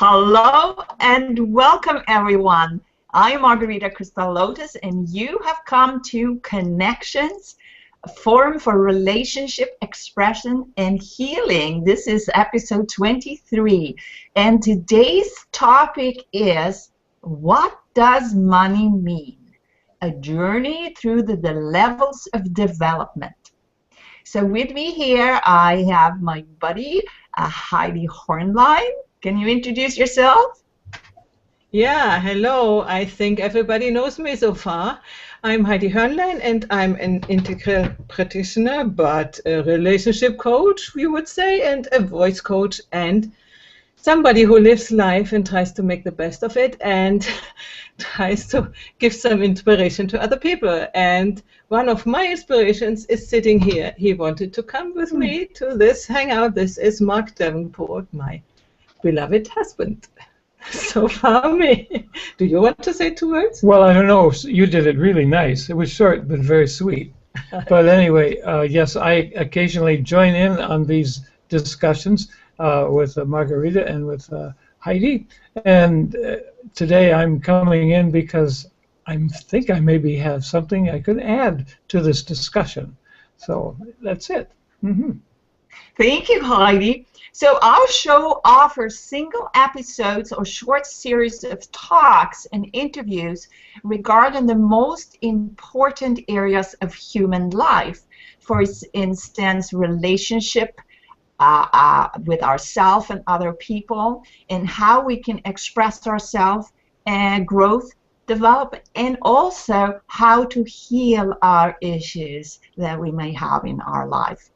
Hello and welcome everyone. I am Margarita Crystal Lotus and you have come to Connections, a forum for relationship expression and healing. This is episode 23 and today's topic is, what does money mean? A journey through the levels of development. So with me here I have my buddy Heidi Hornlein. Can you introduce yourself? Yeah, hello. I think everybody knows me so far. I'm Heidi Hörnlein and I'm an integral practitioner, but a relationship coach, we would say, and a voice coach, and somebody who lives life and tries to make the best of it and tries to give some inspiration to other people. And one of my inspirations is sitting here. He wanted to come with me to this hangout. This is Mark Davenport, my beloved husband. So far me. Do you want to say 2 words? Well, I don't know. You did it really nice. It was short but very sweet. But anyway, yes, I occasionally join in on these discussions with Margarita and with Heidi. And today I'm coming in because I think I maybe have something I could add to this discussion. So that's it. Mm-hmm. Thank you, Heidi. So our show offers single episodes or short series of talks and interviews regarding the most important areas of human life. For instance, relationship with ourselves and other people, and how we can express ourselves and growth, develop, and also how to heal our issues that we may have in our life.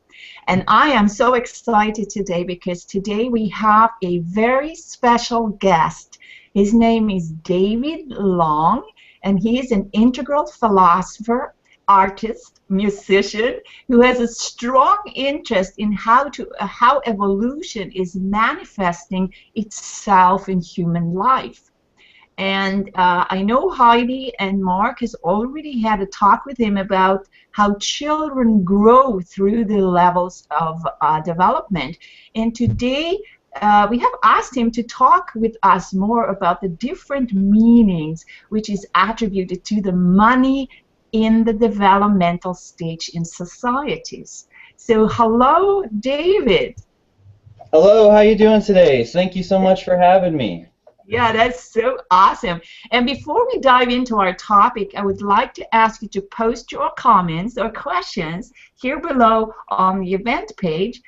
And I am so excited today because today we have a very special guest. His name is David Long, and he is an integral philosopher, artist, musician, who has a strong interest in how evolution is manifesting itself in human life. And I know Heidi and Mark has already had a talk with him about how children grow through the levels of development. And today we have asked him to talk with us more about the different meanings which is attributed to the money in the developmental stage in societies. So hello, David. Hello, how you doing today? Thank you so much for having me. Yeah, that's so awesome. And before we dive into our topic, I would like to ask you to post your comments or questions here below on the event page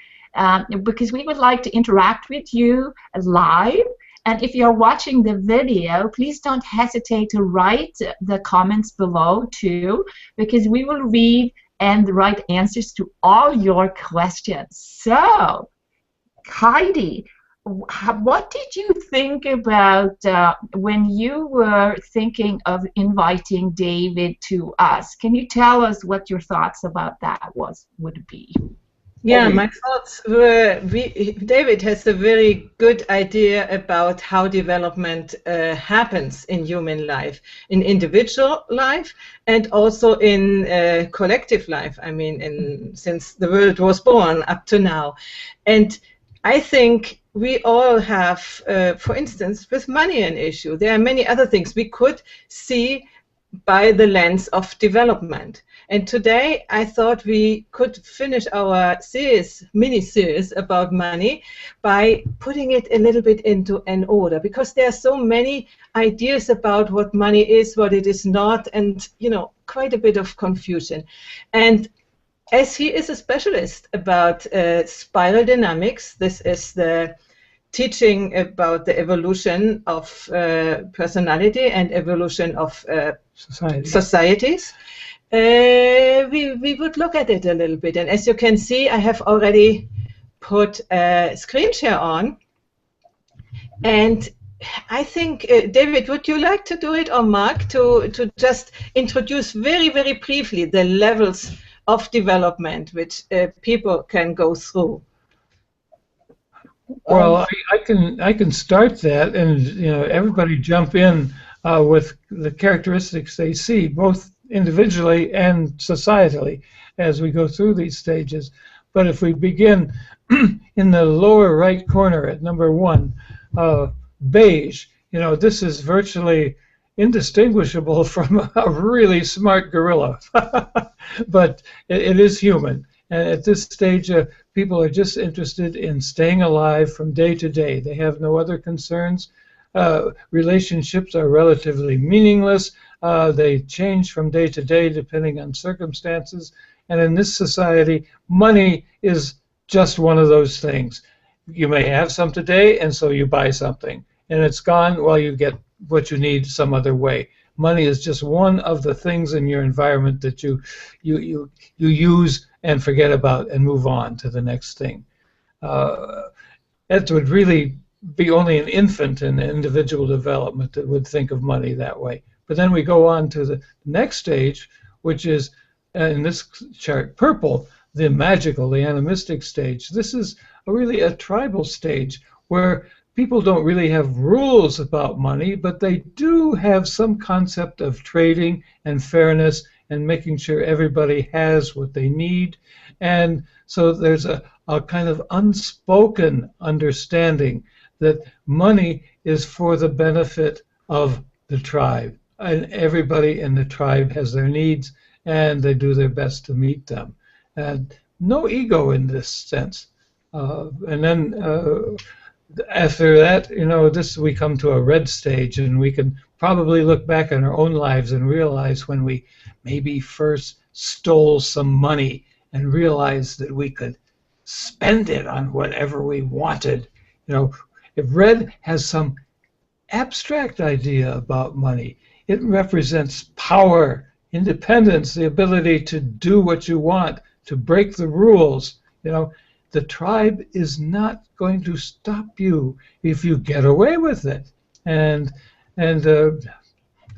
because we would like to interact with you live. And if you're watching the video, please don't hesitate to write the comments below too, because we will read and write answers to all your questions. So, Heidi, what did you think about when you were thinking of inviting David to us? Can you tell us what your thoughts about that would be? Yeah, my thoughts were, David has a very good idea about how development happens in human life, in individual life, and also in collective life. I mean, since the world was born up to now. And I think we all have, for instance, with money an issue. There are many other things we could see by the lens of development. And today I thought we could finish our mini-series about money by putting it a little bit into an order, because there are so many ideas about what money is, what it is not, and, you know, quite a bit of confusion. And as he is a specialist about spiral dynamics, this is the teaching about the evolution of personality and evolution of societies. We would look at it a little bit. And as you can see, I have already put a screen share on. And I think, David, would you like to do it, or Mark, to just introduce very, very briefly the levels of development which people can go through? Well, I can start that, and you know, everybody jump in with the characteristics they see, both individually and societally, as we go through these stages. But if we begin in the lower right corner at number 1, beige. You know, this is virtually indistinguishable from a really smart gorilla. But it is human. And at this stage, people are just interested in staying alive from day to day. They have no other concerns. Relationships are relatively meaningless. They change from day to day depending on circumstances. And in this society, money is just one of those things. You may have some today, and so you buy something. And it's gone while you get what you need some other way. Money is just one of the things in your environment that you use and forget about and move on to the next thing. It would really be only an infant in individual development that would think of money that way. But then we go on to the next stage, which is, in this chart, purple, the magical, the animistic stage. This is really a tribal stage where people don't really have rules about money, but they do have some concept of trading and fairness and making sure everybody has what they need. And so there's a kind of unspoken understanding that money is for the benefit of the tribe. And everybody in the tribe has their needs, and they do their best to meet them. And no ego in this sense. And then after that, you know, we come to a red stage, and we can probably look back on our own lives and realize when we maybe first stole some money and realized that we could spend it on whatever we wanted. You know, if red has some abstract idea about money, it represents power, independence, the ability to do what you want, to break the rules. You know, the tribe is not going to stop you if you get away with it. And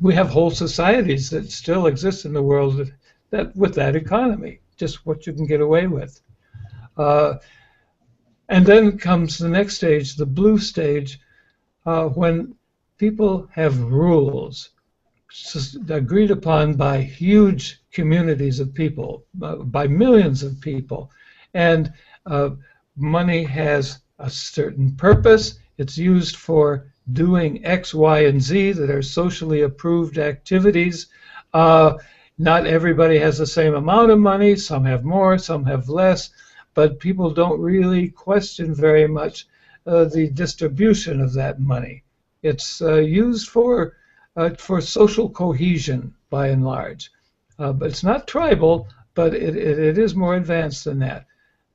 we have whole societies that still exist in the world that with that economy, just what you can get away with. And then comes the next stage, the blue stage, when people have rules agreed upon by huge communities of people, by millions of people. And money has a certain purpose. It's used for doing X, Y, and Z that are socially approved activities. Not everybody has the same amount of money. Some have more, some have less. But people don't really question very much the distribution of that money. It's used for social cohesion, by and large. But it's not tribal, but it is more advanced than that.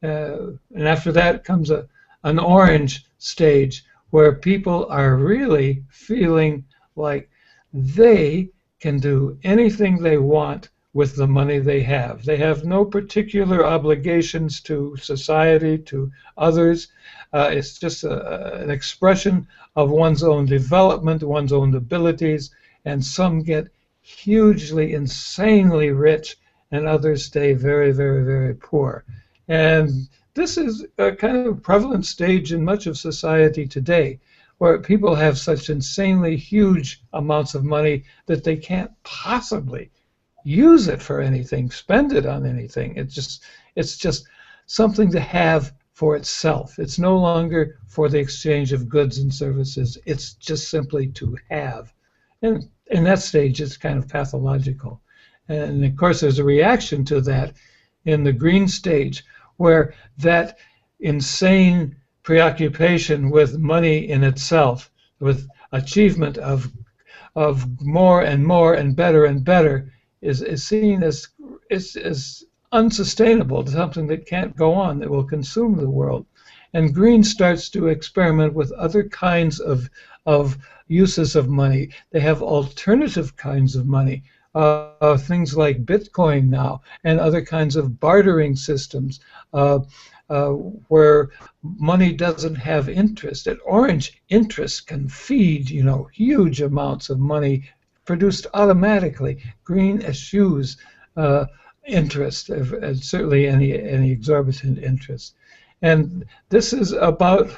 And after that comes an orange stage, where people are really feeling like they can do anything they want with the money they have. They have no particular obligations to society, to others. It's just an expression of one's own development, one's own abilities, and some get hugely, insanely rich, and others stay very, very, very poor. And this is a kind of prevalent stage in much of society today, where people have such insanely huge amounts of money that they can't possibly use it for anything, spend it on anything. It's just something to have for itself. It's no longer for the exchange of goods and services. It's just simply to have. And in that stage, it's kind of pathological. And of course, there's a reaction to that in the green stage, where that insane preoccupation with money in itself, with achievement of more and more and better, is seen as unsustainable, something that can't go on, that will consume the world. And green starts to experiment with other kinds of uses of money. They have alternative kinds of money, things like Bitcoin now, and other kinds of bartering systems, where money doesn't have interest. At orange, interest can feed, you know, huge amounts of money produced automatically. Green eschews interest, certainly any exorbitant interest. And this is about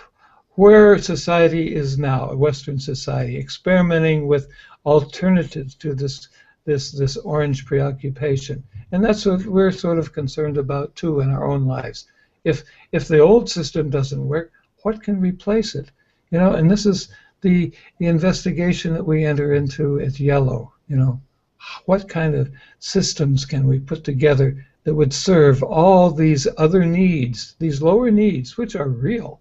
where society is now, Western society, experimenting with alternatives to this orange preoccupation. And that's what we're sort of concerned about too in our own lives. If the old system doesn't work, what can replace it? You know, and this the investigation that we enter into at Yellow, you know, what kind of systems can we put together that would serve all these other needs, these lower needs, which are real,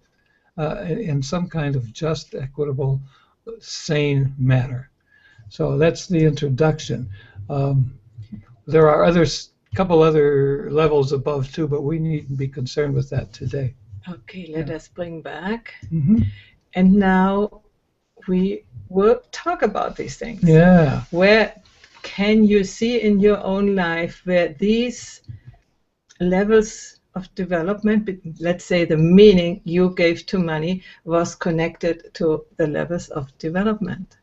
in some kind of just, equitable, sane manner. So that's the introduction. There are couple other levels above too, but we needn't be concerned with that today. Okay, let us bring back. Mm-hmm. And now we will talk about these things. Yeah. Where can you see in your own life where these levels of development, let's say the meaning you gave to money, was connected to the levels of development?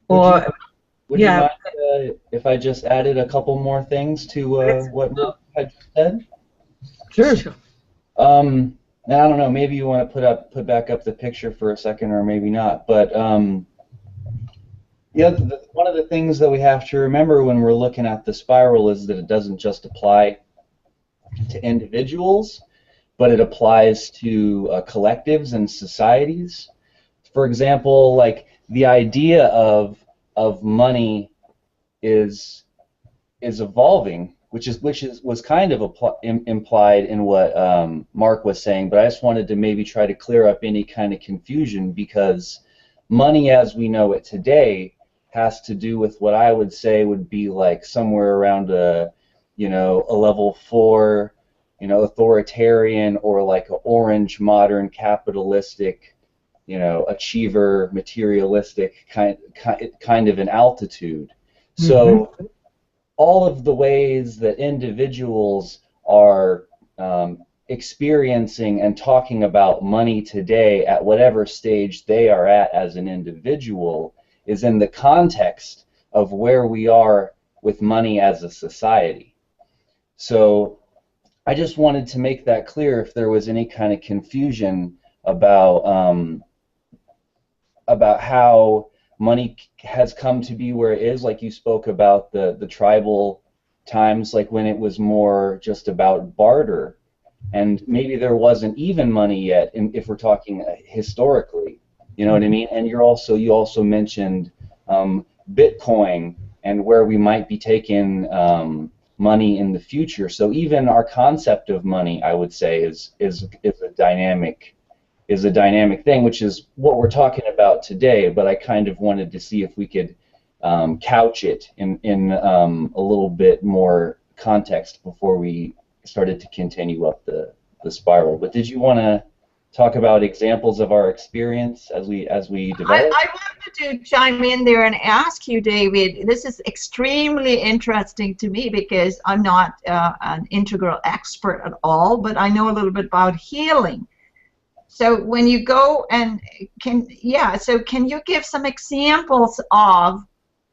Would you mind if I just added a couple more things to what Mark had said? Sure. And I don't know, maybe you want to put back up the picture for a second, or maybe not. But yeah, one of the things that we have to remember when we're looking at the spiral is that it doesn't just apply to individuals, but it applies to collectives and societies. For example, like the idea of money is evolving, which was kind of implied in what Mark was saying, but I just wanted to maybe try to clear up any kind of confusion, because money as we know it today has to do with what I would say would be like somewhere around a level 4, authoritarian, or like an orange modern capitalistic, achiever, materialistic kind of an altitude. So all of the ways that individuals are experiencing and talking about money today at whatever stage they are at as an individual is in the context of where we are with money as a society. So I just wanted to make that clear if there was any kind of confusion about how money has come to be where it is. Like you spoke about the tribal times, like when it was more just about barter, and maybe there wasn't even money yet, if we're talking historically, you know what I mean? And you also mentioned Bitcoin and where we might be taking money in the future. So even our concept of money, I would say, is a dynamic thing, which is what we're talking about today. But I kind of wanted to see if we could couch it in a little bit more context before we started to continue up the spiral. But did you want to talk about examples of our experience as we develop? I wanted to chime in there and ask you, David. This is extremely interesting to me because I'm not an integral expert at all, but I know a little bit about healing. So when you go and can you give some examples of,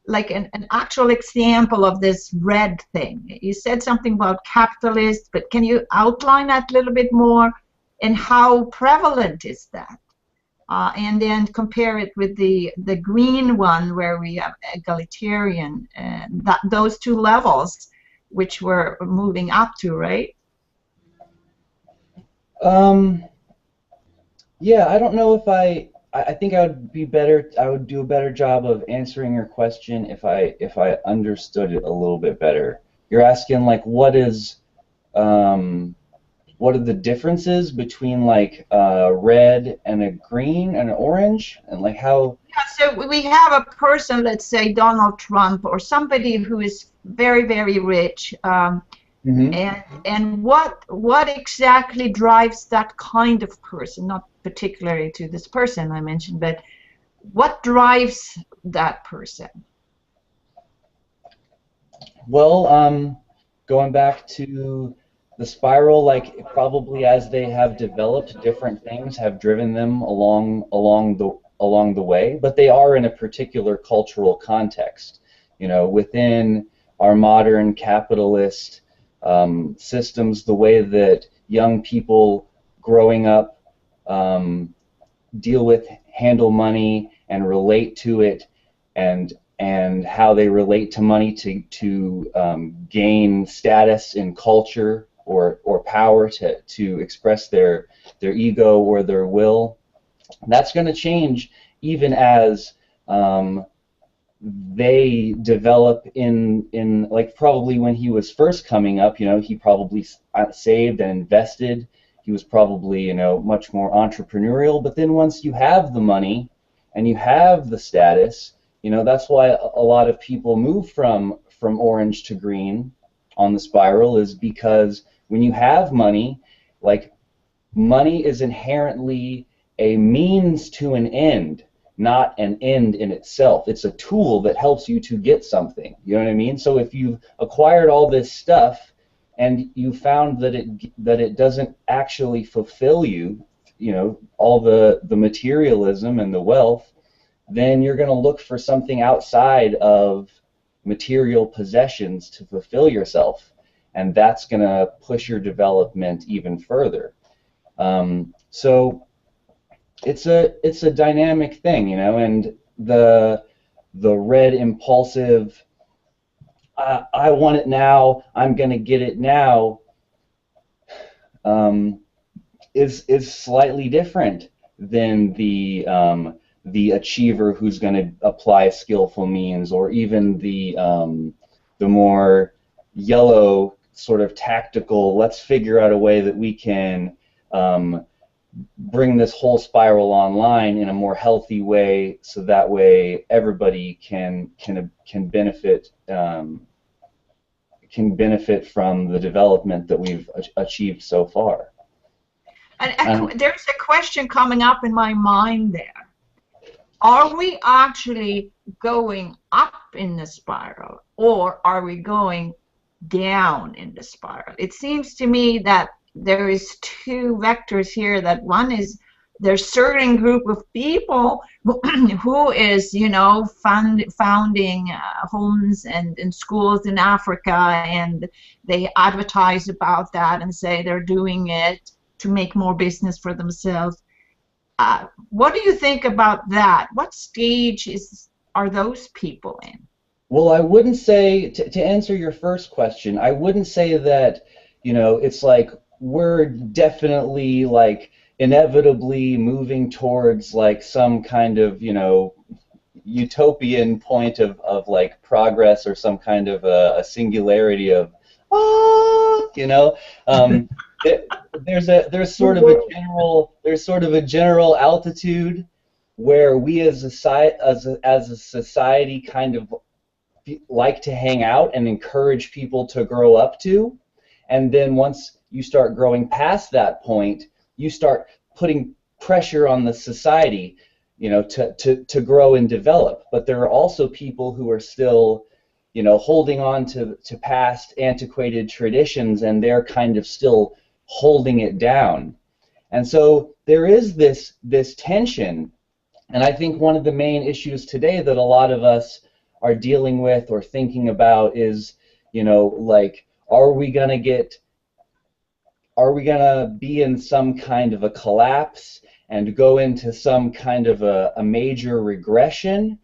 like an actual example of this red thing? You said something about capitalist, but can you outline that a little bit more, and how prevalent is that? And then compare it with the green one, where we have egalitarian, and those two levels which we're moving up to, right? Yeah, I don't know if I think I would do a better job of answering your question if I understood it a little bit better. You're asking, like, what are the differences between, like, a red and a green and an orange, and like how? Yeah, so we have a person, let's say Donald Trump, or somebody who is very, very rich. And what exactly drives that kind of person? Not particularly to this person I mentioned, but what drives that person? Well, going back to the spiral, like, probably as they have developed, different things have driven them along the way, but they are in a particular cultural context. Within our modern capitalist systems, the way that young people growing up handle money and relate to it, and how they relate to money to gain status in culture or power to express their ego or their will, that's going to change even as they develop in like probably when he was first coming up, you know, he probably saved and invested. He was probably, you know, much more entrepreneurial. But then once you have the money and you have the status, you know, that's why a lot of people move from orange to green on the spiral, is because when you have money, like, money is inherently a means to an end, not an end in itself. It's a tool that helps you to get something. You know what I mean? So if you've acquired all this stuff and you found that it doesn't actually fulfill you, you know, all the materialism and the wealth, then you're going to look for something outside of material possessions to fulfill yourself, and that's going to push your development even further. So it's a dynamic thing, you know, and the red impulsive, I want it now, I'm going to get it now, is slightly different than the achiever who's going to apply skillful means, or even the more yellow sort of tactical, let's figure out a way that we can bring this whole spiral online in a more healthy way, so that way everybody can benefit from the development that we've achieved so far. And there's a question coming up in my mind there. Are we actually going up in the spiral, or are we going down in the spiral? It seems to me that there is two vectors here. That one is there's certain group of people who is, you know, founding homes and schools in Africa, and they advertise about that and say they're doing it to make more business for themselves. What do you think about that? What stage are those people in? Well, I wouldn't say, to answer your first question, I wouldn't say that, you know, it's like we're definitely, like, inevitably moving towards, like, some kind of, you know, utopian point of like progress, or some kind of a singularity of, you know. There's sort of a general altitude where we as a society kind of like to hang out and encourage people to grow up to, and then once you start growing past that point, you start putting pressure on the society, you know, to grow and develop. But there are also people who are still, you know, holding on to past antiquated traditions, and they're kind of still holding it down. And so there is this tension, and I think one of the main issues today that a lot of us are dealing with or thinking about is, you know, like, are we gonna be in some kind of a collapse and go into some kind of a major regression,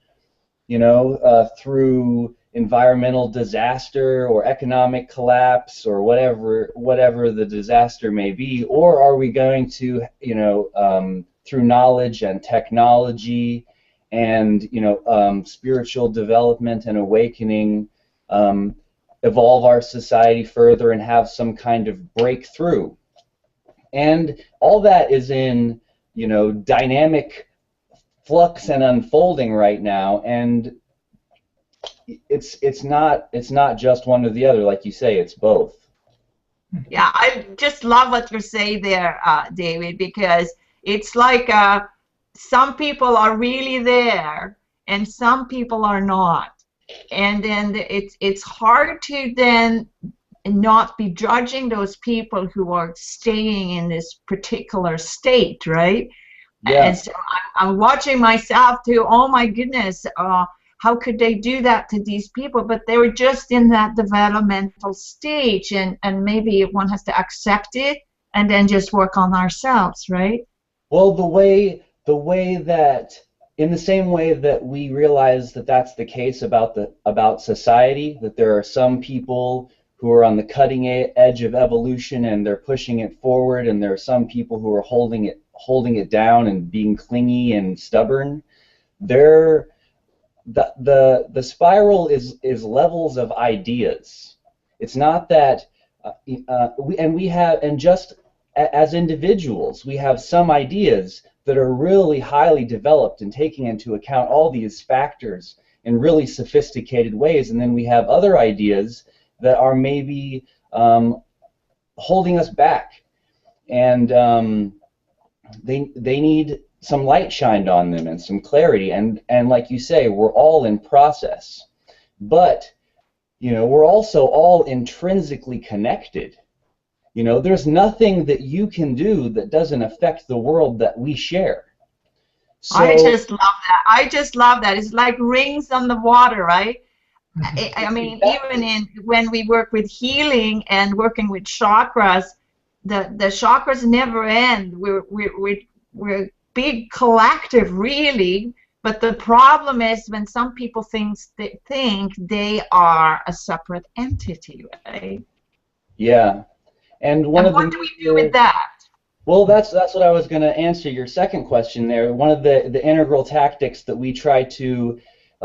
you know, through environmental disaster or economic collapse or whatever the disaster may be, or are we going to, you know, through knowledge and technology and, you know, spiritual development and awakening, evolve our society further and have some kind of breakthrough? And all that is in, you know, dynamic flux and unfolding right now, and it's not just one or the other, like you say, it's both. Yeah, I just love what you say there, David, because it's like some people are really there and some people are not, and then it's hard to then not be judging those people who are staying in this particular state, right? Yeah. And so I'm watching myself too. Oh my goodness, how could they do that to these people? But they were just in that developmental stage, and maybe one has to accept it and then just work on ourselves, right? Well, the way that, in the same way that we realize that that's the case about society, that there are some people who are on the cutting edge of evolution and they're pushing it forward, and there are some people who are holding it down and being clingy and stubborn. the spiral is levels of ideas. It's not that just as individuals, we have some ideas that are really highly developed and taking into account all these factors in really sophisticated ways, and then we have other ideas that are maybe holding us back, and they need some light shined on them and some clarity, and like you say, we're all in process, but we're also all intrinsically connected. There's nothing that you can do that doesn't affect the world that we share. So, I just love that. I just love that. It's like rings on the water, right? I mean, even when we work with healing and working with chakras, the chakras never end. We're big collective, really. But the problem is when some people think they are a separate entity, right? Yeah. And what do we do with that? Well, that's what I was going to answer your second question there. One of the integral tactics that we try to,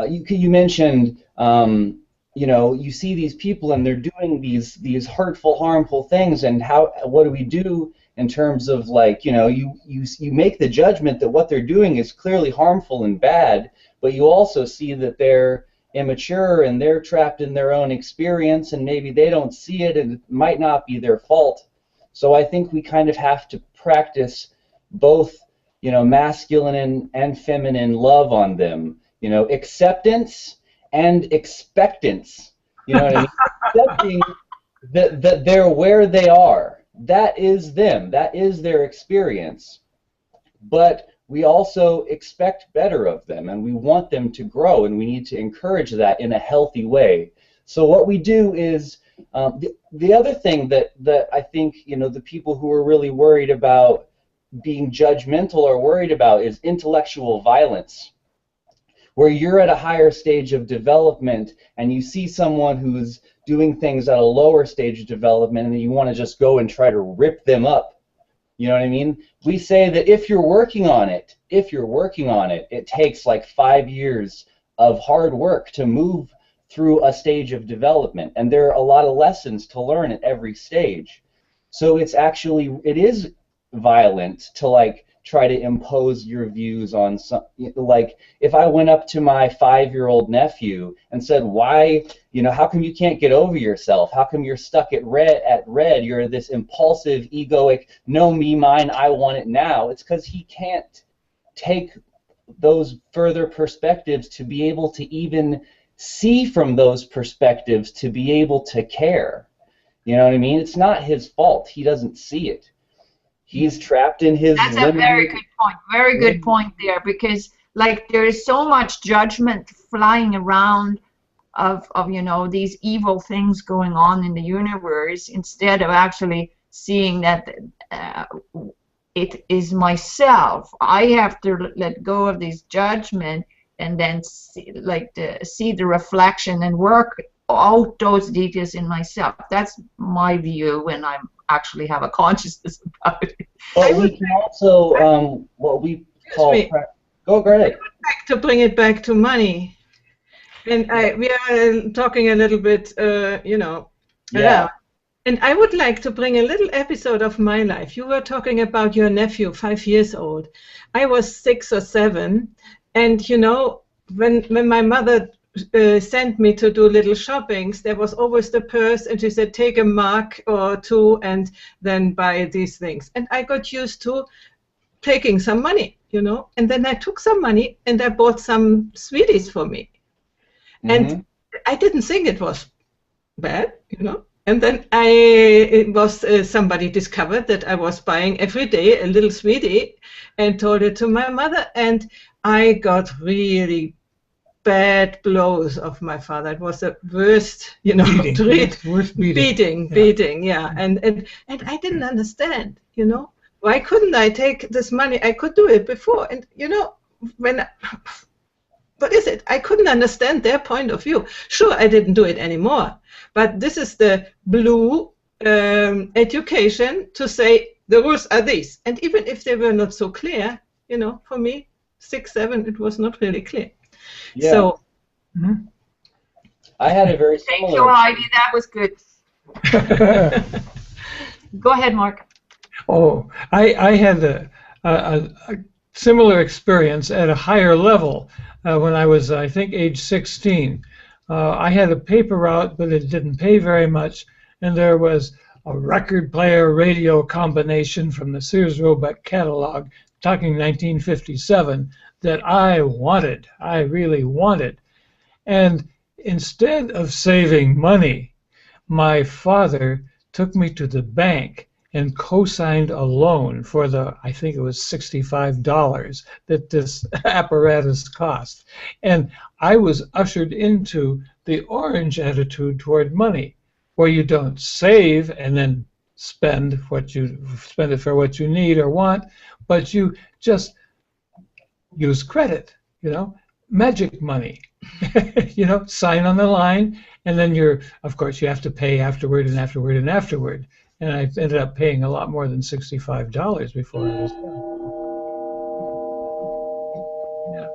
you mentioned, you see these people and they're doing these hurtful, harmful things, and what do we do in terms of, like, you make the judgment that what they're doing is clearly harmful and bad, but you also see that they're immature and they're trapped in their own experience, and maybe they don't see it, and it might not be their fault. So I think we kind of have to practice both, masculine and feminine love on them, acceptance and expectance. You know what I mean? Accepting that they're where they are. That is them. That is their experience. But we also expect better of them, and we want them to grow, and we need to encourage that in a healthy way. So what we do is, the other thing that I think, the people who are really worried about being judgmental are worried about is intellectual violence, where you're at a higher stage of development and you see someone who's doing things at a lower stage of development, and you want to just go and try to rip them up. You know what I mean? We say that if you're working on it, it takes like 5 years of hard work to move through a stage of development, and there are a lot of lessons to learn at every stage. So it is violent to, like, try to impose your views on some, like, if I went up to my 5-year-old nephew and said, why, how come you can't get over yourself? How come you're stuck at red? You're this impulsive, egoic, no, me, mine, I want it now. It's because he can't take those further perspectives to be able to even see from those perspectives to be able to care. You know what I mean? It's not his fault. He doesn't see it. He's trapped in his... That's a very good point. Very good point there, because, like, there is so much judgment flying around of these evil things going on in the universe, instead of actually seeing that it is myself. I have to let go of this judgment and then see the reflection and work out those details in myself. That's my view when I actually have a consciousness about it. But we can also, what we call... Go ahead. I would like to bring it back to money. And we are talking a little bit, Yeah. And I would like to bring a little episode of my life. You were talking about your nephew, 5 years old. I was 6 or 7. And, when my mother sent me to do little shoppings, there was always the purse, and she said, take a mark or two and then buy these things. And I got used to taking some money, and then I took some money and I bought some sweeties for me. Mm-hmm. And I didn't think it was bad, And then somebody discovered that I was buying every day a little sweetie and told it to my mother, and I got really bad blows of my father. It was the worst, beating, yeah. And I didn't understand, Why couldn't I take this money? I could do it before, and what is it? I couldn't understand their point of view. Sure, I didn't do it anymore, but this is the blue education to say the rules are these, and even if they were not so clear, for me, 6, 7, it was not really clear. Yeah. So, I had a very Thank similar. you, Heidi. That was good. Go ahead, Mark. Oh, I had a similar experience at a higher level when I was, I think, age 16. I had a paper route, but it didn't pay very much, and there was a record player radio combination from the Sears Roebuck catalog, talking 1957, that I wanted. I really wanted. And instead of saving money, my father took me to the bank and co-signed a loan for I think it was $65 that this apparatus cost. And I was ushered into the orange attitude toward money, where you don't save and then spend it for what you need or want, but you just use credit, magic money. Sign on the line, and then of course you have to pay afterward and afterward and afterward. And I ended up paying a lot more than $65 before I was done. Yeah.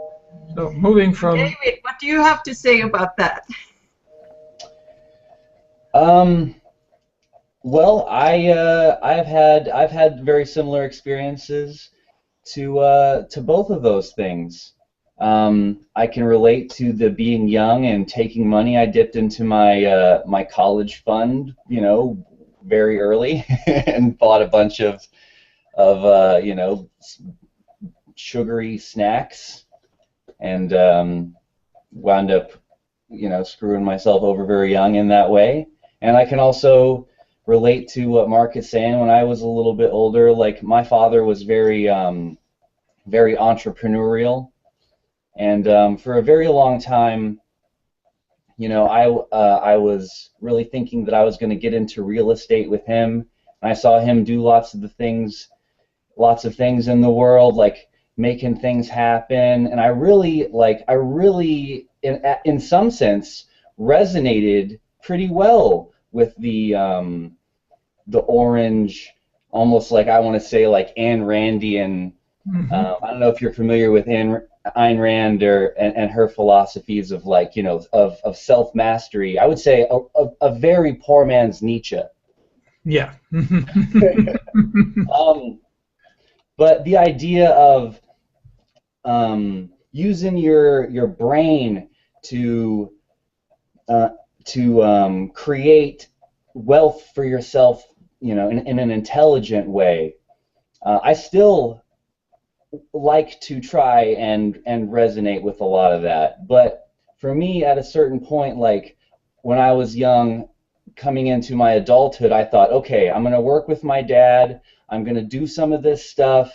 So moving from David, what do you have to say about that? Well, I've had very similar experiences to both of those things. I can relate to the being young and taking money. I dipped into my my college fund, very early, and bought a bunch of sugary snacks, and wound up screwing myself over very young in that way. And I can also relate to what Mark is saying. When I was a little bit older, like my father was very very entrepreneurial. And for a very long time, I was really thinking that I was going to get into real estate with him. And I saw him do lots of things in the world, like making things happen. And I really, in some sense, resonated pretty well with the orange, almost like I want to say like Ayn Randian. I don't know if you're familiar with Ayn Rand and her philosophies of of self-mastery. I would say a very poor man's Nietzsche. Yeah. But the idea of using your brain to create wealth for yourself, in an intelligent way, I still like to try and resonate with a lot of that. But for me, at a certain point, like when I was young, coming into my adulthood, I thought, okay, I'm going to work with my dad, I'm going to do some of this stuff,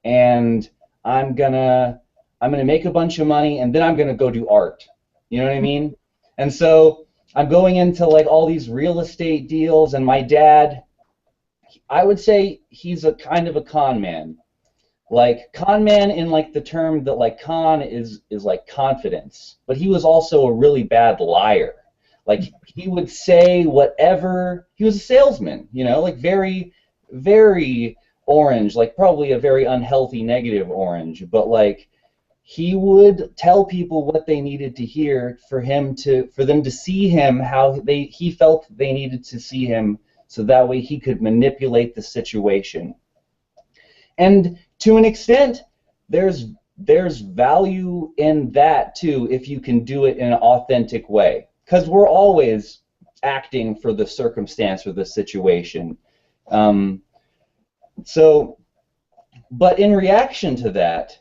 and I'm going to make a bunch of money, and then I'm going to go do art. You know what I mean? And so I'm going into like all these real estate deals, and my dad, I would say he's a kind of a con man. Like con man in like the term that like con is like confidence, but he was also a really bad liar. Like he would say whatever. He was a salesman, like very, very orange, like probably a very unhealthy negative orange, but like he would tell people what they needed to hear for them to see him how he felt they needed to see him, so that way he could manipulate the situation. And to an extent, there's value in that too, if you can do it in an authentic way, because we're always acting for the circumstance or the situation. But in reaction to that,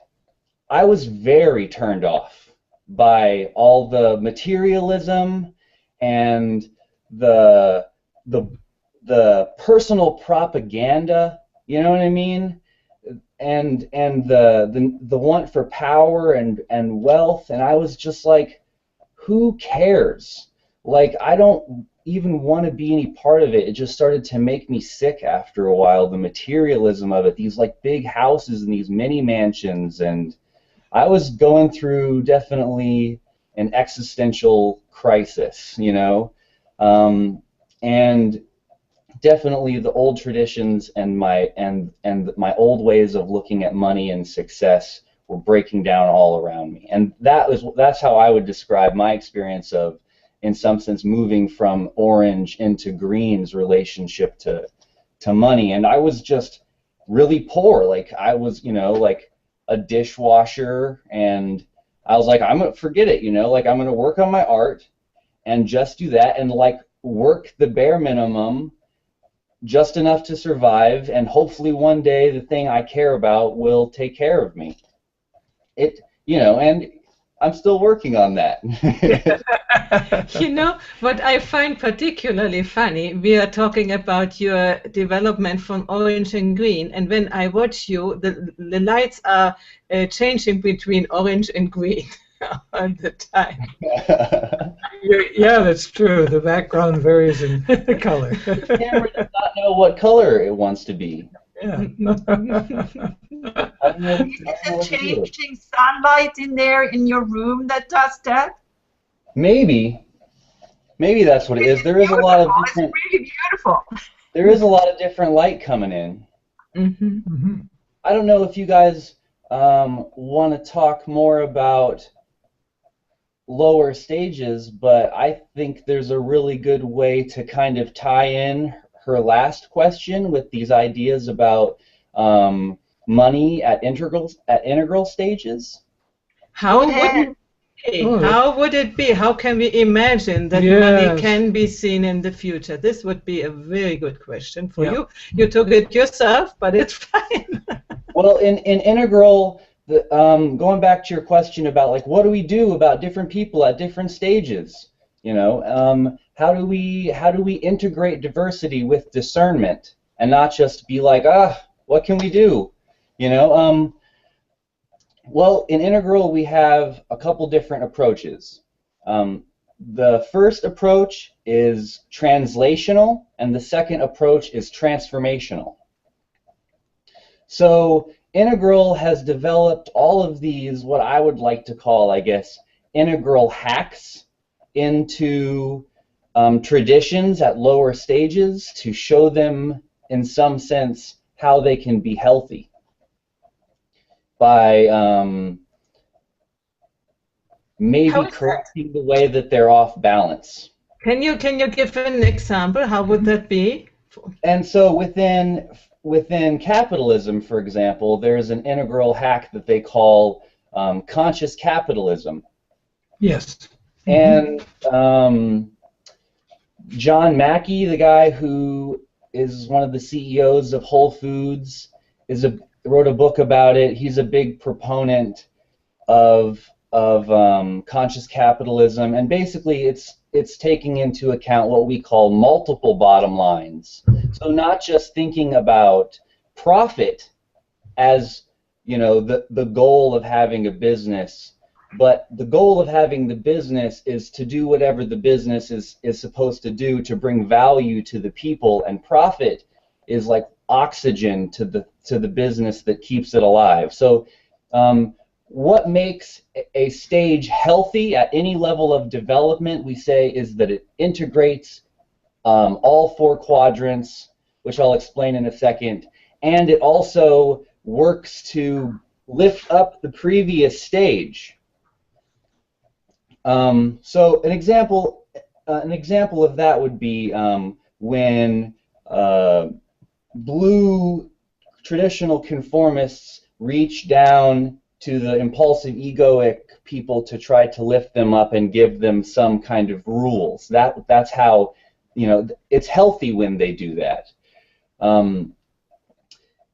I was very turned off by all the materialism and the personal propaganda. You know what I mean? And the want for power and wealth, and I was just like, who cares? Like, I don't even want to be any part of it. It just started to make me sick after a while, the materialism of it, these like big houses and these mini mansions, and I was going through definitely an existential crisis, and definitely the old traditions and my old ways of looking at money and success breaking down all around me. And that's how I would describe my experience of, in some sense, moving from orange into green's relationship to money. And I was just really poor. Like I was, like a dishwasher, and I was like, I'm gonna forget it, like I'm gonna work on my art and just do that, and like work the bare minimum, just enough to survive, and hopefully one day the thing I care about will take care of me. And I'm still working on that. What I find particularly funny, we are talking about your development from orange and green, and when I watch you, the lights are changing between orange and green all the time. Yeah, that's true. The background varies in color. The camera does not know what color it wants to be. Yeah. Is it changing sunlight in there in your room that does that? Maybe that's what it is. There is a lot of different. It's really beautiful. There is a lot of different light coming in. Mm-hmm. Mm-hmm. I don't know if you guys want to talk more about lower stages, but I think there's a really good way to kind of tie in her last question with these ideas about money at integral stages. How would it be? How can we imagine that money can be seen in the future? This would be a very good question for you. You took it yourself, but it's fine. Well, in integral, going back to your question about like what do we do about different people at different stages? How do we integrate diversity with discernment and not just be like, what can we do? Well, in integral we have a couple different approaches. The first approach is translational, and the second approach is transformational. So integral has developed all of these, what I would like to call, I guess, integral hacks into traditions at lower stages to show them, in some sense, how they can be healthy by maybe correcting the way that they're off balance. Can you give an example? How would that be? And so within capitalism, for example, there's an integral hack that they call conscious capitalism. Yes. And John Mackey, the guy who is one of the CEOs of Whole Foods, wrote a book about it. He's a big proponent of conscious capitalism, and basically it's taking into account what we call multiple bottom lines. So not just thinking about profit as the goal of having a business, but the goal of having the business is to do whatever the business is supposed to do to bring value to the people, and profit is like oxygen to the business that keeps it alive. So what makes a stage healthy at any level of development, we say, is that it integrates all four quadrants, which I'll explain in a second, and it also works to lift up the previous stage. So an example of that would be when blue traditional conformists reach down to the impulsive egoic people to try to lift them up and give them some kind of rules. That's how, it's healthy when they do that.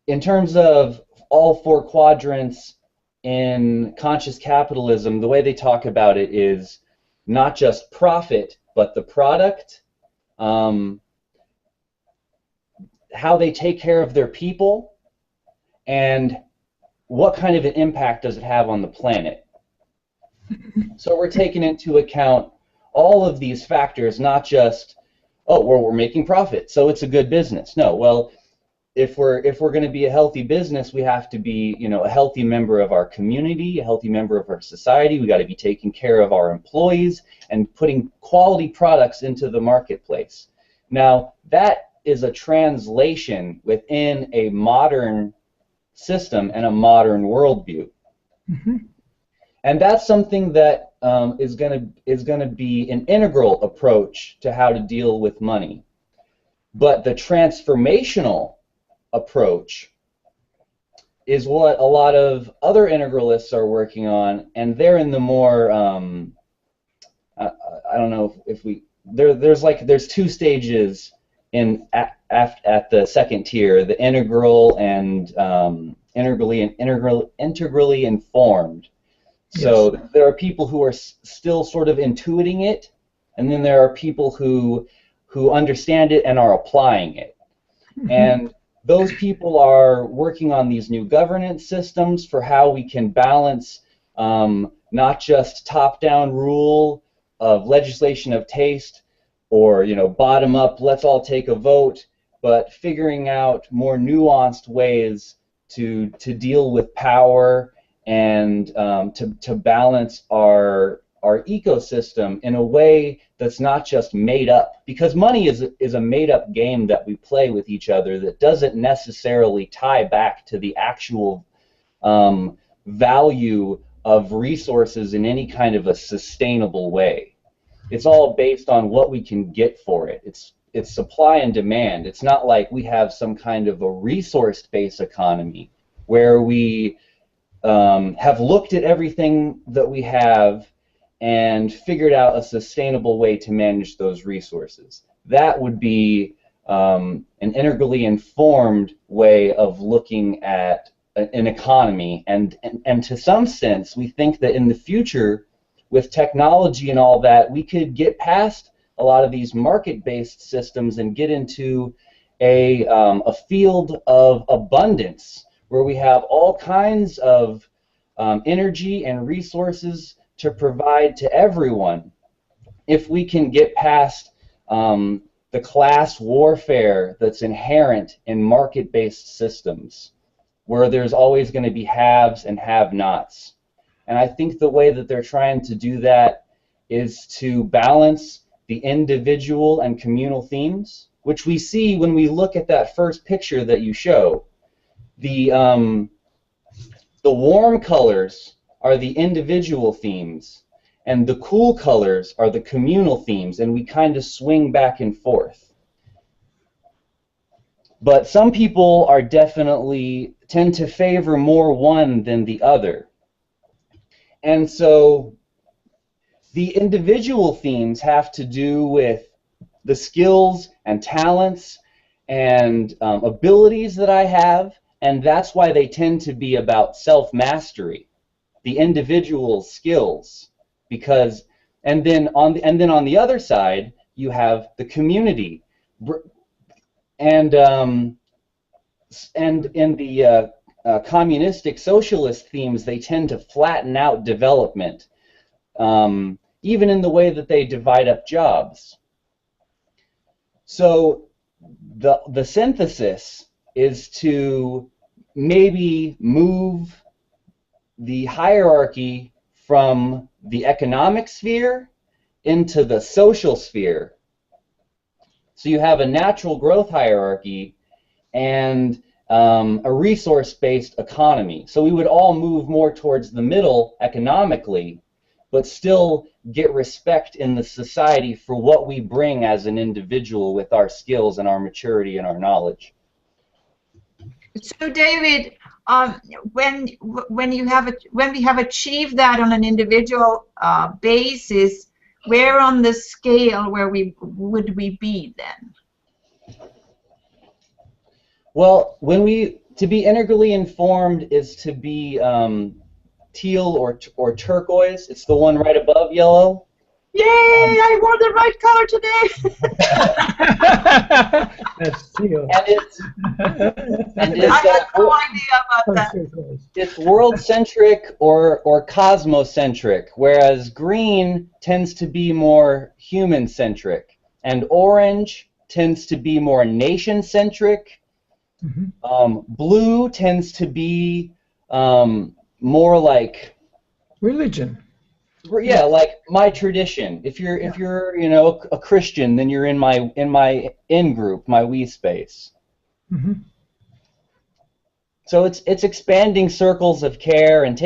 In terms of all four quadrants in conscious capitalism, the way they talk about it is not just profit, but the product, how they take care of their people, and what kind of an impact does it have on the planet. So we're taking into account all of these factors, not just, we're making profit, so it's a good business. No, well, if we're going to be a healthy business, we have to be, a healthy member of our community, a healthy member of our society. We got to be taking care of our employees and putting quality products into the marketplace. Now, that is a translation within a modern system and a modern worldview. Mm-hmm. And that's something that is gonna be an integral approach to how to deal with money. But the transformational approach is what a lot of other integralists are working on, and they're in the more I don't know if we there's two stages at the second tier, the integral and integrally informed. So Yes. there are people who are still sort of intuiting it, and then there are people who understand it and are applying it. Mm-hmm. And those people are working on these new governance systems for how we can balance not just top-down rule of legislation of taste, or bottom up, let's all take a vote, but figuring out more nuanced ways to deal with power and to balance our ecosystem in a way that's not just made up, because money is a made up game that we play with each other that doesn't necessarily tie back to the actual value of resources in any kind of a sustainable way. It's all based on what we can get for it. It's supply and demand. It's not like we have some kind of a resource-based economy where we have looked at everything that we have and figured out a sustainable way to manage those resources. That would be an integrally informed way of looking at an economy, and to some sense, we think that in the future, with technology and all that, we could get past a lot of these market-based systems and get into a field of abundance where we have all kinds of energy and resources to provide to everyone. If we can get past the class warfare that's inherent in market-based systems, where there's always going to be haves and have-nots. And I think the way that they're trying to do that is to balance the individual and communal themes, which we see when we look at that first picture that you show. The warm colors are the individual themes, and the cool colors are the communal themes, and we kind of swing back and forth. But some people are definitely tend to favor more one than the other. And so the individual themes have to do with the skills and talents and abilities that I have, and that's why they tend to be about self-mastery, the individual skills. Because and then on the other side you have the community, and in the communistic socialist themes, they tend to flatten out development, even in the way that they divide up jobs. So the synthesis is to maybe move the hierarchy from the economic sphere into the social sphere. So you have a natural growth hierarchy and a resource-based economy. So we would all move more towards the middle economically, but still get respect in the society for what we bring as an individual with our skills and our maturity and our knowledge. So David, when we have achieved that on an individual basis, where on the scale would we be then? Well, to be integrally informed is to be teal or turquoise. It's the one right above yellow. Yay! I wore the right color today. That's teal. And I had no idea about that. It's world-centric or cosmocentric, whereas green tends to be more human-centric, and orange tends to be more nation-centric. Mm-hmm. Blue tends to be more like religion. Yeah, like my tradition. If you're a Christian, then you're in my in group, my we space. Mm-hmm. So it's expanding circles of care and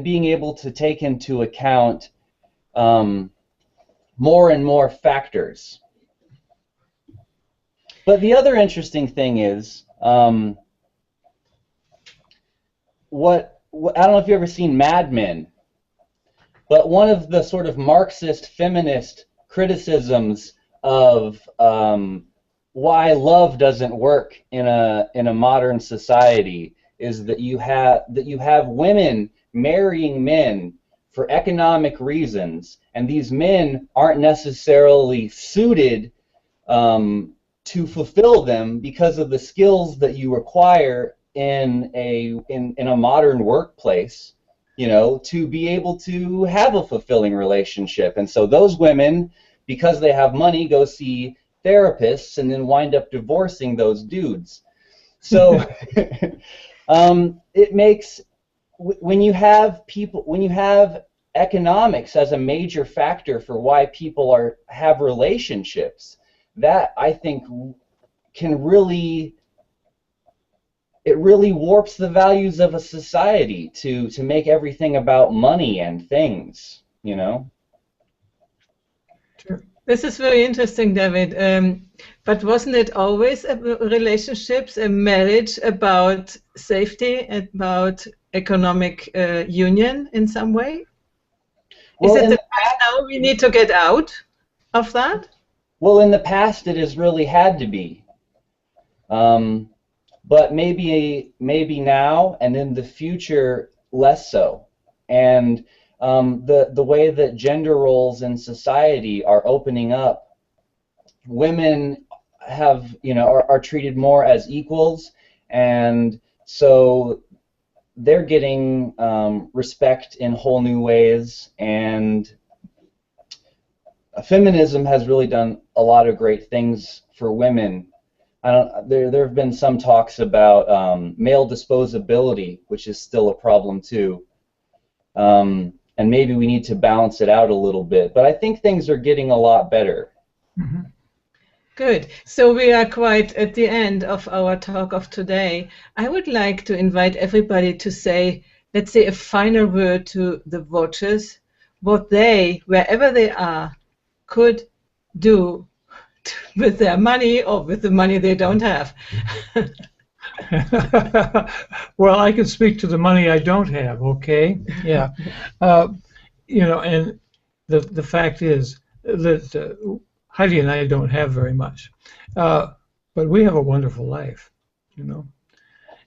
being able to take into account more and more factors. But the other interesting thing is, I don't know if you've ever seen Mad Men, but one of the sort of Marxist feminist criticisms of why love doesn't work in a modern society is that you have women marrying men for economic reasons, and these men aren't necessarily suited to fulfill them because of the skills that you require in a modern workplace, you know, to be able to have a fulfilling relationship. And so those women, because they have money, go see therapists and then wind up divorcing those dudes. So it makes, when you have economics as a major factor for why people have relationships, that I think can really warps the values of a society to make everything about money and things, you know. Sure. This is very interesting, David. But wasn't it always relationships, a marriage about safety, about economic union in some way? Well, is it the fact now we need to get out of that? Well, in the past it has really had to be. But maybe now and in the future less so. And the way that gender roles in society are opening up, women have, you know, are treated more as equals, and so they're getting respect in whole new ways. And feminism has really done a lot of great things for women. There have been some talks about male disposability, which is still a problem too. And maybe we need to balance it out a little bit. But I think things are getting a lot better. Mm-hmm. Good. So we are quite at the end of our talk of today. I would like to invite everybody to say, let's say, a final word to the watchers, what they, wherever they are, could do with their money or with the money they don't have. Well, I can speak to the money I don't have, okay? Yeah. You know, and the fact is that Heidi and I don't have very much, but we have a wonderful life, you know.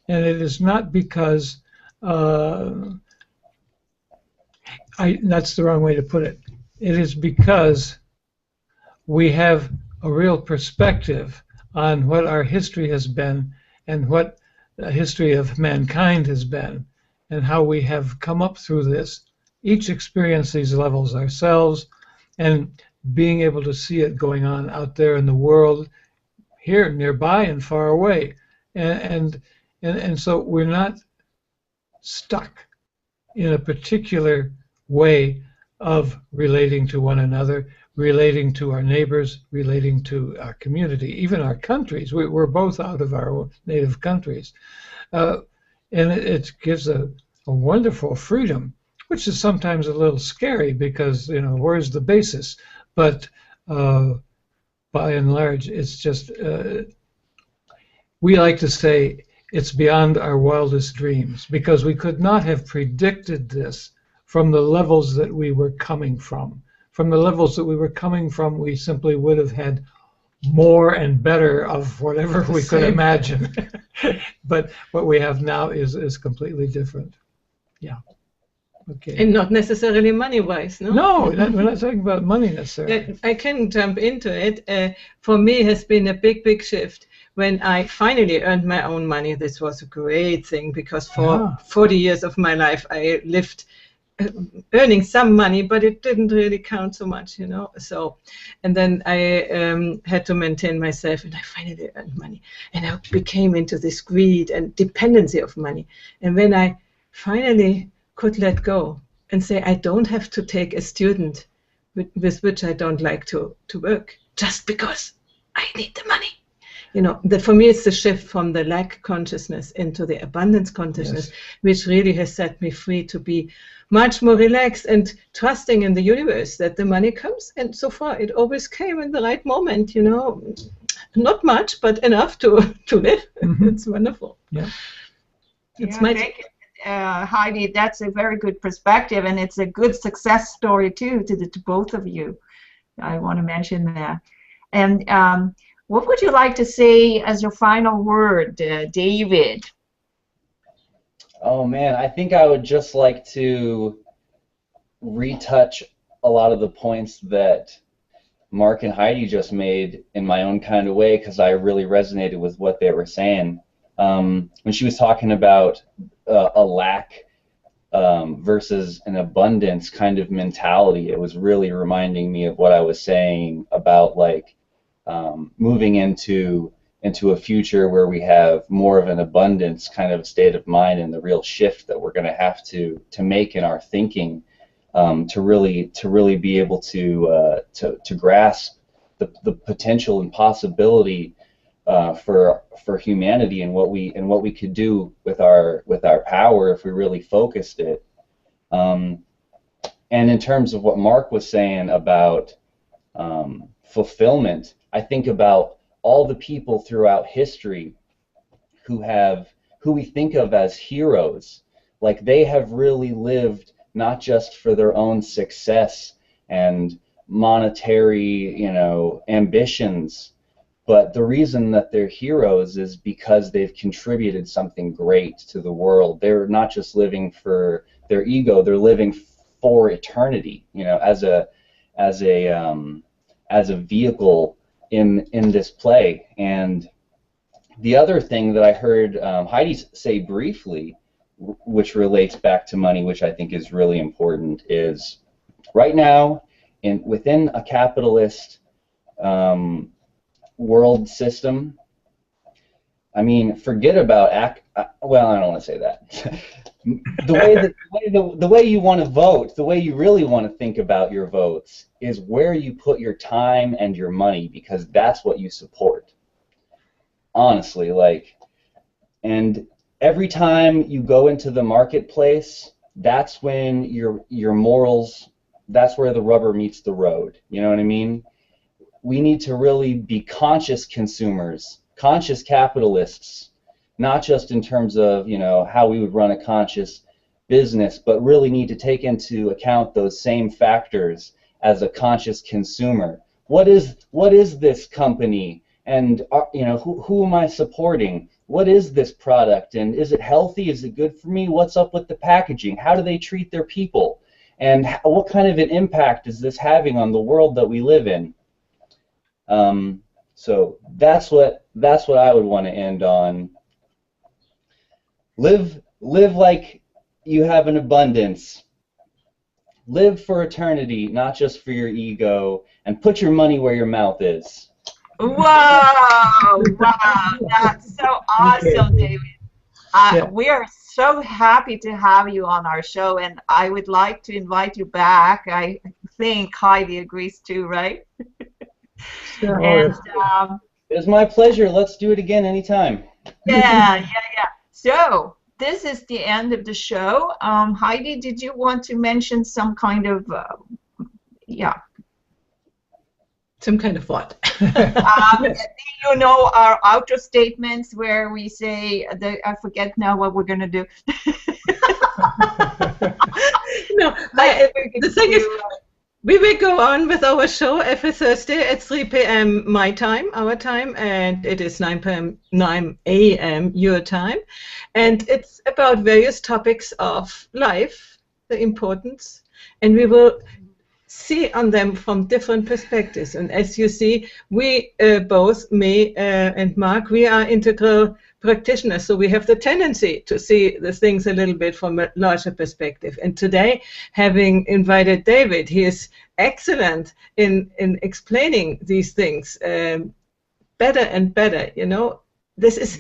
And it is not because, that's the wrong way to put it. It is because we have a real perspective on what our history has been and what the history of mankind has been and how we have come up through this. Each experience these levels ourselves, and being able to see it going on out there in the world, here, nearby and far away. And so we're not stuck in a particular way of relating to one another, relating to our neighbors, relating to our community, even our countries. We're both out of our native countries. And it gives a wonderful freedom, which is sometimes a little scary because, you know, where's the basis? But by and large, it's just, we like to say it's beyond our wildest dreams, because we could not have predicted this from the levels that we were coming from. From the levels that we were coming from, we simply would have had more and better of whatever we could imagine. But what we have now is completely different. Yeah. Okay. And not necessarily money-wise, no? No, we're not talking about money necessarily. I can jump into it. For me, it has been a big, big shift. When I finally earned my own money, this was a great thing, because for 40 years of my life, I lived earning some money, but it didn't really count so much, you know. So, and then I had to maintain myself, and I finally earned money, and I became into this greed and dependency of money. And when I finally could let go and say, I don't have to take a student with which I don't like to work just because I need the money. you know, for me it's the shift from the lack consciousness into the abundance consciousness, yes, which really has set me free to be much more relaxed and trusting in the universe that the money comes. And so far it always came in the right moment, you know, not much, but enough to live. Mm-hmm. It's wonderful. Yeah. It's yeah, thank you, Heidi. That's a very good perspective, and it's a good success story too to both of you. I want to mention that. And what would you like to say as your final word, David? Oh man, I think I would just like to retouch a lot of the points that Mark and Heidi just made in my own kind of way, because I really resonated with what they were saying. When she was talking about a lack versus an abundance kind of mentality, it was really reminding me of what I was saying about like moving into a future where we have more of an abundance kind of state of mind, and the real shift that we're going to have to make in our thinking to really be able to grasp the potential and possibility for humanity and what we could do with our power if we really focused it. And in terms of what Mark was saying about fulfillment, I think about all the people throughout history who we think of as heroes. Like, they have really lived not just for their own success and monetary, you know, ambitions, but the reason that they're heroes is because they've contributed something great to the world. They're not just living for their ego; they're living for eternity. You know, as a vehicle in this play. And the other thing that I heard Heidi say briefly, which relates back to money, which I think is really important, is right now within a capitalist world system. I mean, forget about well, I don't want to say that. the way you want to vote, the way you really want to think about your votes is where you put your time and your money, because that's what you support. Honestly, like, and every time you go into the marketplace, that's when your morals, that's where the rubber meets the road. You know what I mean? We need to really be conscious consumers, conscious capitalists, not just in terms of, you know, how we would run a conscious business, but really need to take into account those same factors as a conscious consumer. What is this company, and you know, who am I supporting? What is this product, and is it healthy? Is it good for me? What's up with the packaging? How do they treat their people? And what kind of an impact is this having on the world that we live in? So that's what I would want to end on. Live like you have an abundance. Live for eternity, not just for your ego, and put your money where your mouth is. Wow, that's so awesome, David. We are so happy to have you on our show, and I would like to invite you back. I think Heidi agrees too, right? Sure. And it's my pleasure. Let's do it again anytime. Yeah. So this is the end of the show. Heidi, did you want to mention some kind of some kind of what? You know, our outro statements where we say, I forget now what we're going to do. No, the thing is, we will go on with our show every Thursday at 3 p.m. my time, our time, and it is 9 a.m. your time. And it's about various topics of life, the importance, and we will see on them from different perspectives. And as you see, we both, me and Mark, we are integral practitioners, so we have the tendency to see the things a little bit from a larger perspective. And today, having invited David, he is excellent in explaining these things better and better. You know, this is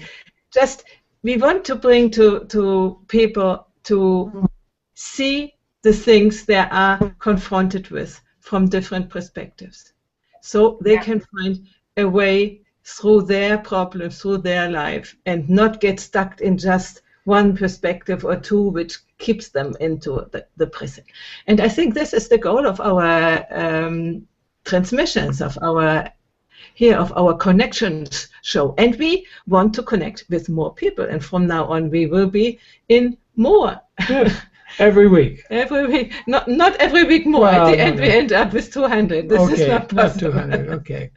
just, we want to bring to people to see the things they are confronted with from different perspectives, so they can find a way through their problems, through their life, and not get stuck in just one perspective or two, which keeps them into the present. And I think this is the goal of our transmissions, of our connections show. And we want to connect with more people. And from now on, we will be in more. Good. Every week. Every week. Not every week more. Well, at the end, we end up with 200. This is not possible. Not 200. Okay.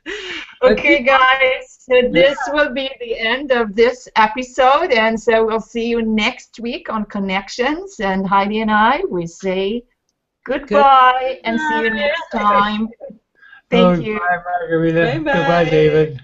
Okay, guys. So this will be the end of this episode, and so we'll see you next week on Connections. And Heidi and I, we say goodbye and see you next time. Thank you. Bye, Margarita. Bye-bye. Goodbye, David.